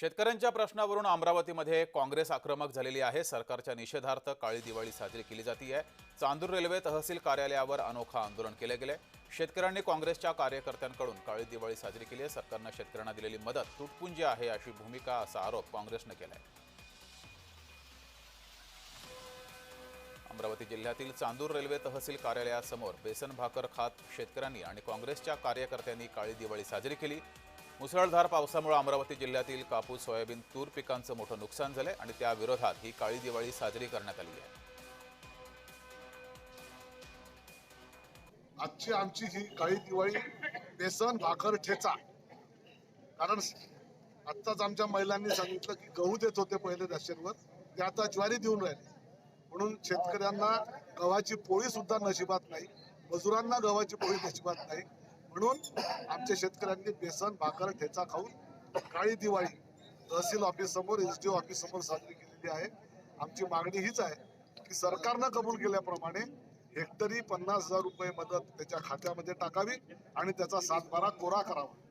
शेतकऱ्यांच्या प्रश्नावरून अमरावतीमध्ये काँग्रेस आक्रमक झालेली आहे। सरकारच्या निषेधार्थ काळी दिवाळी साजरी केली जाते आहे। चांदूर रेल्वे तहसील कार्यालयावर अनोखं आंदोलन केले गेले। शेतकऱ्यांनी काँग्रेसच्या कार्यकर्त्यांकडून काळी दिवाळी साजरी केली आहे। सरकारने शेतकऱ्यांना दिलेली मदत तुटपुंजी आहे अशी भूमिका असा आरोप काँग्रेसने केला आहे। अमरावती जिल्ह्यातील चांदूर रेल्वे तहसील कार्यालयासमोर बेसन भाकर खात शेतकऱ्यांनी आणि काँग्रेसच्या कार्यकर्त्यांनी काळी दिवाळी साजरी केली। मुसळधार पावसामुळे अमरावती जिल्ह्यातील कापूस, सोयाबीन, तूर पिकांचं मोठं नुकसान झाले आणि त्या विरोधात ही काळी दिवाळी साजरी करण्यात आली आहे। आजची आमची ही काळी दिवाळी बेसन भाकर ठेचा। कारण आत्ताच आमच्या महिलांनी सांगितलं की गहू देत होते पहिले राशनवर, ते आता ज्वारी देऊन राहिले। म्हणून शेतकऱ्यांना गव्हाची पोळी सुद्धा नशिबात नाही, मजुरांना गव्हाची पोळी नशिबात नाही। म्हणून आमच्या शेतकऱ्यांनी बेसन भाकर ठेचा खाऊन काळी दिवाळी तहसील ऑफिस समोर, एसडीओ ऑफिस समोर साजरी केलेली आहे। आमची मागणी हीच आहे की सरकारनं कबूल केल्याप्रमाणे हेक्टरी 50,000 रुपये मदत त्याच्या खात्यामध्ये टाकावी आणि त्याचा 7/12 कोरा करावा।